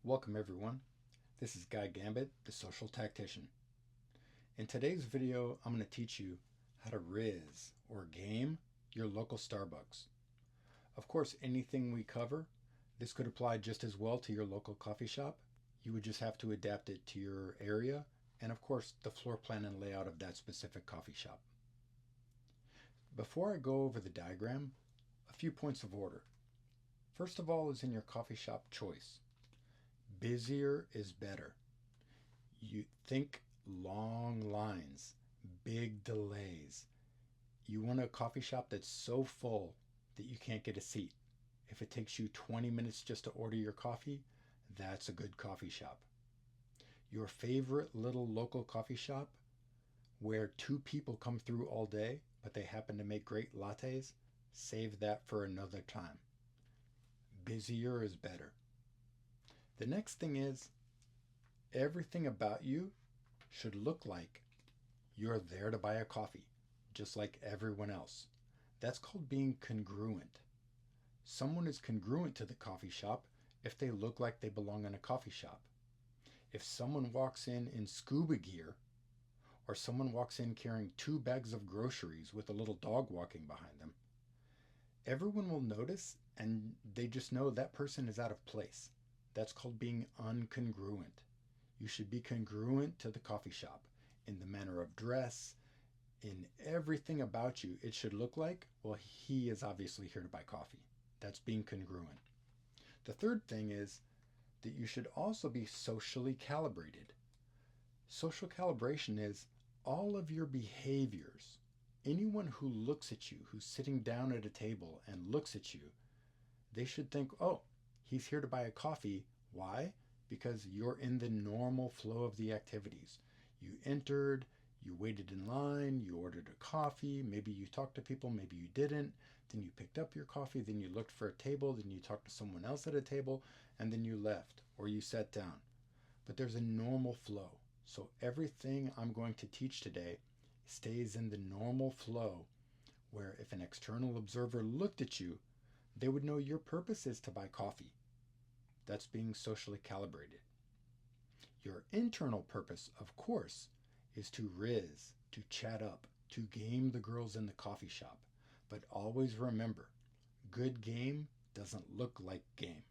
Welcome everyone. This is Guy Gambit, the Social Tactician. In today's video, I'm going to teach you how to Rizz or game your local Starbucks. Of course, anything we cover, this could apply just as well to your local coffee shop. You would just have to adapt it to your area and of course the floor plan and layout of that specific coffee shop. Before I go over the diagram, a few points of order. First of all is in your coffee shop choice. Busier is better. You think long lines, big delays. You want a coffee shop that's so full that you can't get a seat. If it takes you 20 minutes just to order your coffee, that's a good coffee shop. Your favorite little local coffee shop where 2 people come through all day, but they happen to make great lattes, save that for another time. Busier is better. The next thing is, everything about you should look like you're there to buy a coffee, just like everyone else. That's called being congruent. Someone is congruent to the coffee shop if they look like they belong in a coffee shop. If someone walks in scuba gear, or someone walks in carrying 2 bags of groceries with a little dog walking behind them, everyone will notice and they just know that person is out of place. That's called being uncongruent. You should be congruent to the coffee shop in the manner of dress, in everything about you. It should look like, well, he is obviously here to buy coffee. That's being congruent. The third thing is that you should also be socially calibrated. Social calibration is all of your behaviors. Anyone who looks at you, who's sitting down at a table and looks at you, they should think, oh, he's here to buy a coffee. Why? Because you're in the normal flow of the activities. You entered, you waited in line, you ordered a coffee, maybe you talked to people, maybe you didn't, then you picked up your coffee, then you looked for a table, then you talked to someone else at a table, and then you left or you sat down. But there's a normal flow. So everything I'm going to teach today stays in the normal flow, where if an external observer looked at you, they would know your purpose is to buy coffee. That's being socially calibrated. Your internal purpose, of course, is to Rizz, to chat up, to game the girls in the coffee shop. But always remember, good game doesn't look like game.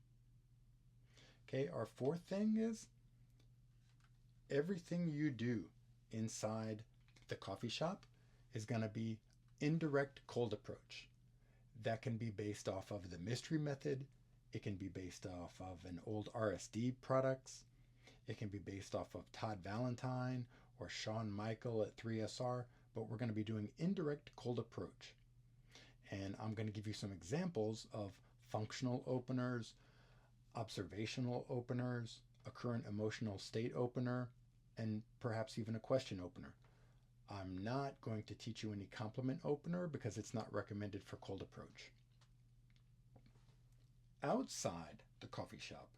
Okay, our fourth thing is everything you do inside the coffee shop is going to be indirect cold approach. That can be based off of the mystery method. It can be based off of an old RSD products. It can be based off of Todd Valentine or Shawn Michael at 3SR, but we're going to be doing indirect cold approach. And I'm going to give you some examples of functional openers, observational openers, a current emotional state opener, and perhaps even a question opener. I'm not going to teach you any complement opener because it's not recommended for cold approach. Outside the coffee shop,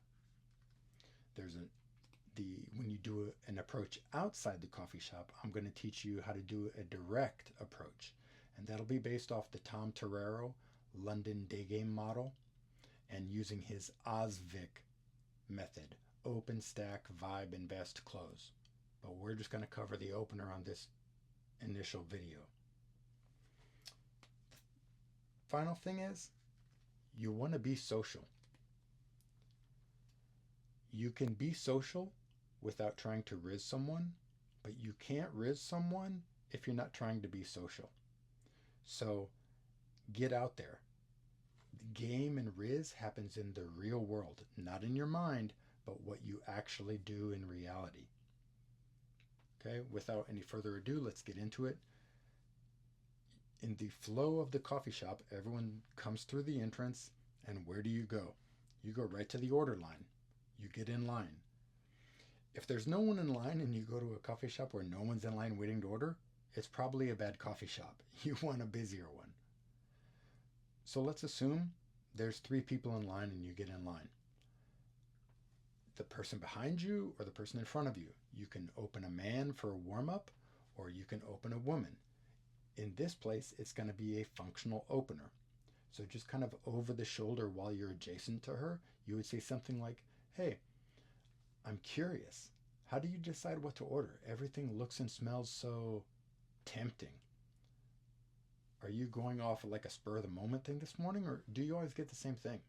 when you do an approach outside the coffee shop, I'm going to teach you how to do a direct approach. And that'll be based off the Tom Torero London day game model and using his OSVIC method, open, stack, vibe, invest, close. But we're just going to cover the opener on this initial video. Final thing is, you want to be social. You can be social without trying to Rizz someone, but you can't Rizz someone if you're not trying to be social. So get out there. The game and Rizz happens in the real world, not in your mind, but what you actually do in reality. Okay, without any further ado, let's get into it. In the flow of the coffee shop, everyone comes through the entrance, and where do you go? You go right to the order line. You get in line. If there's no one in line and you go to a coffee shop where no one's in line waiting to order, it's probably a bad coffee shop. You want a busier one. So let's assume there's 3 people in line and you get in line. The person behind you or the person in front of you. You can open a man for a warm-up or you can open a woman. In this place, it's going to be a functional opener. So just kind of over the shoulder while you're adjacent to her, you would say something like, hey, I'm curious. How do you decide what to order? Everything looks and smells so tempting. Are you going off like a spur of the moment thing this morning, or do you always get the same thing?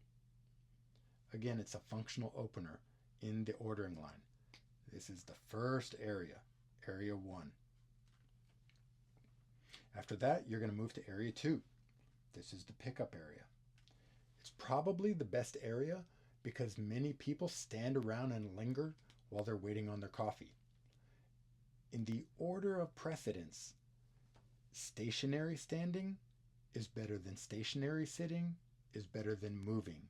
Again, it's a functional opener in the ordering line. This is the first area, area 1. After that, you're going to move to area 2. This is the pickup area. It's probably the best area because many people stand around and linger while they're waiting on their coffee. In the order of precedence, stationary standing is better than stationary sitting, is better than moving.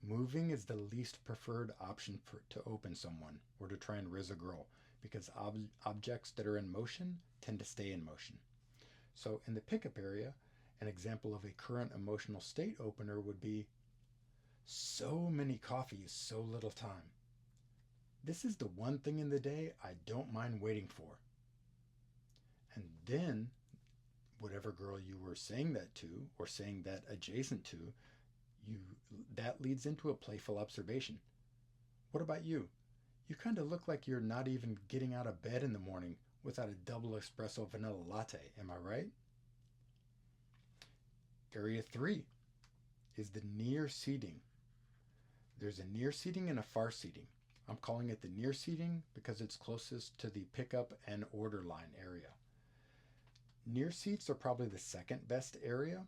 Moving is the least preferred option to open someone or to try and Rizz a girl because objects that are in motion tend to stay in motion. So in the pickup area, an example of a current emotional state opener would be so many coffees, so little time. This is the one thing in the day I don't mind waiting for. And then, whatever girl you were saying that to, or saying that adjacent to, that leads into a playful observation. What about you? You kind of look like you're not even getting out of bed in the morning without a double espresso vanilla latte, am I right? Area 3 is the near seating. There's a near seating and a far seating. I'm calling it the near seating because it's closest to the pickup and order line area. Near seats are probably the second best area.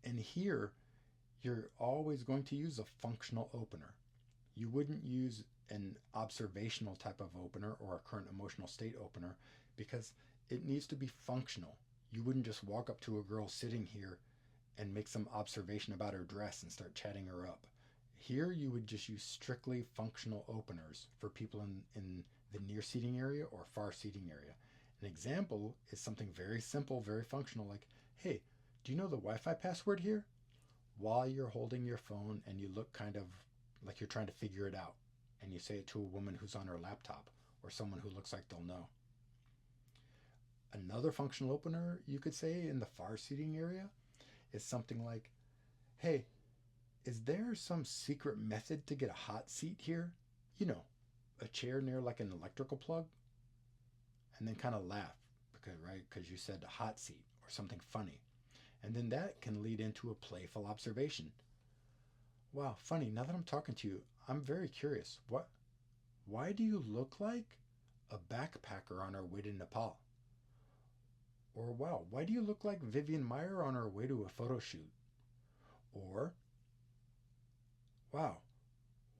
And here, you're always going to use a functional opener. You wouldn't use an observational type of opener or a current emotional state opener because it needs to be functional. You wouldn't just walk up to a girl sitting here and make some observation about her dress and start chatting her up. Here you would just use strictly functional openers for people in the near seating area or far seating area. An example is something very simple, very functional, like, hey, do you know the Wi-Fi password here? While you're holding your phone and you look kind of like you're trying to figure it out, and you say it to a woman who's on her laptop or someone who looks like they'll know. Another functional opener you could say in the far seating area is something like, hey, is there some secret method to get a hot seat here? You know, a chair near like an electrical plug? And then kind of laugh, because you said a hot seat or something funny. And then that can lead into a playful observation. Wow, funny, now that I'm talking to you, I'm very curious. Why do you look like a backpacker on our way to Nepal? Or wow, why do you look like Vivian Meyer on our way to a photo shoot? Or wow,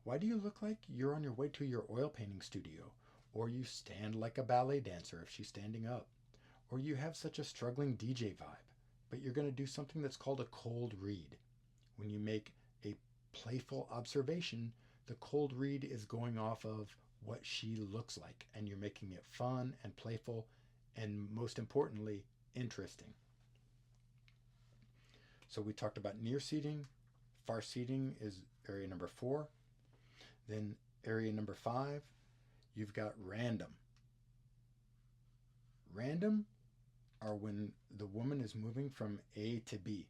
why do you look like you're on your way to your oil painting studio? Or you stand like a ballet dancer if she's standing up? Or you have such a struggling DJ vibe, but you're going to do something that's called a cold read. When you make a playful observation, the cold read is going off of what she looks like, and you're making it fun and playful, and most importantly, interesting. So we talked about near seating. Far seating is area number 4. Then area number 5, you've got random. Random are when the woman is moving from A to B.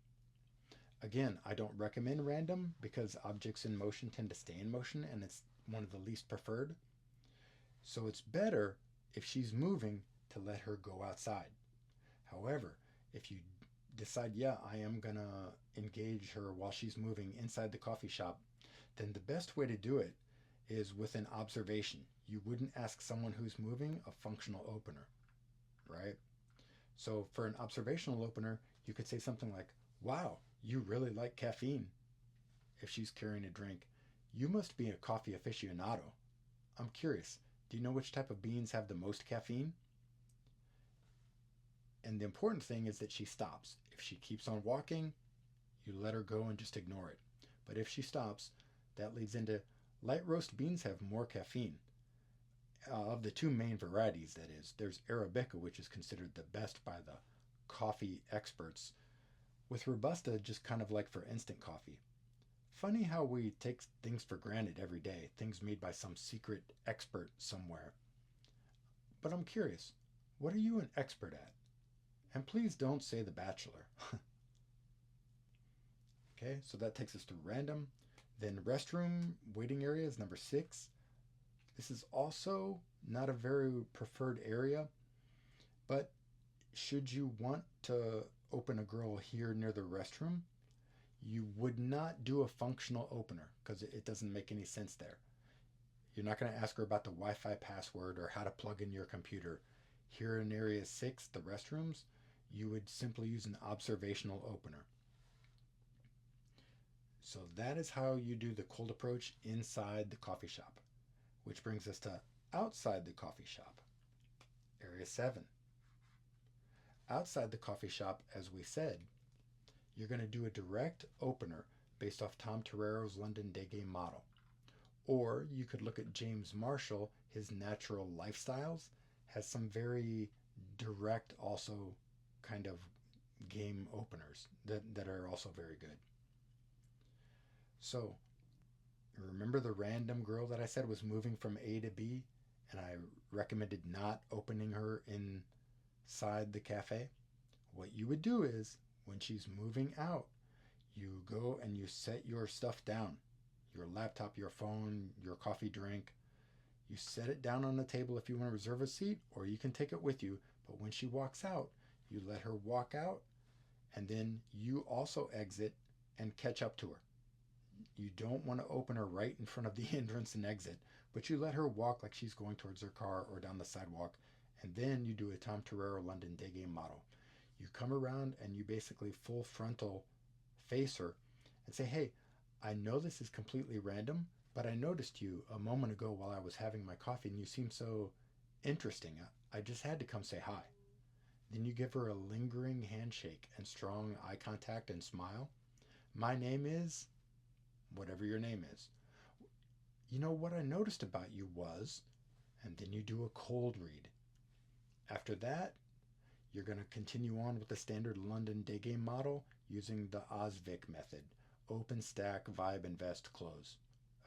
Again, I don't recommend random because objects in motion tend to stay in motion and it's one of the least preferred. So it's better if she's moving to let her go outside. However, if you decide, yeah, I am going to engage her while she's moving inside the coffee shop, then the best way to do it is with an observation. You wouldn't ask someone who's moving a functional opener, right? So for an observational opener, you could say something like, wow, you really like caffeine. If she's carrying a drink, you must be a coffee aficionado. I'm curious, do you know which type of beans have the most caffeine? And the important thing is that she stops. If she keeps on walking, you let her go and just ignore it. But if she stops, that leads into light roast beans have more caffeine. Of the 2 main varieties, that is, there's Arabica, which is considered the best by the coffee experts, with Robusta just kind of like for instant coffee. Funny how we take things for granted every day, things made by some secret expert somewhere. But I'm curious, what are you an expert at? And please don't say The Bachelor. Okay, so that takes us to random. Then restroom waiting area is number 6. This is also not a very preferred area, but should you want to open a girl here near the restroom, you would not do a functional opener because it doesn't make any sense there. You're not going to ask her about the Wi-Fi password or how to plug in your computer. Here in Area 6, the restrooms, you would simply use an observational opener. So that is how you do the cold approach inside the coffee shop, which brings us to outside the coffee shop. Area 7. Outside the coffee shop, as we said, you're going to do a direct opener based off Tom Torero's London Day Game model. Or you could look at James Marshall, his Natural Lifestyles, has some very direct, also kind of game openers that are also very good. So, remember the random girl that I said was moving from A to B, and I recommended not opening her inside the cafe? What you would do is, when she's moving out, you go and you set your stuff down. Your laptop, your phone, your coffee drink. You set it down on the table if you want to reserve a seat, or you can take it with you. But when she walks out, you let her walk out, and then you also exit and catch up to her. You don't want to open her right in front of the entrance and exit, but you let her walk like she's going towards her car or down the sidewalk, and then you do a Tom Torero London Day Game model. You come around and you basically full frontal face her and say, hey, I know this is completely random, but I noticed you a moment ago while I was having my coffee and you seem so interesting. I just had to come say hi. Then you give her a lingering handshake and strong eye contact and smile. My name is, whatever your name is. You know what I noticed about you was, and then you do a cold read. After that, you're going to continue on with the standard London Day Game model using the OSVIC method. Open, stack, vibe, invest, close.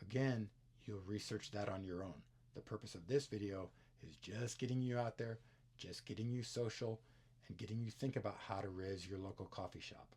Again, you'll research that on your own. The purpose of this video is just getting you out there, just getting you social, and getting you think about how to Rizz your local coffee shop.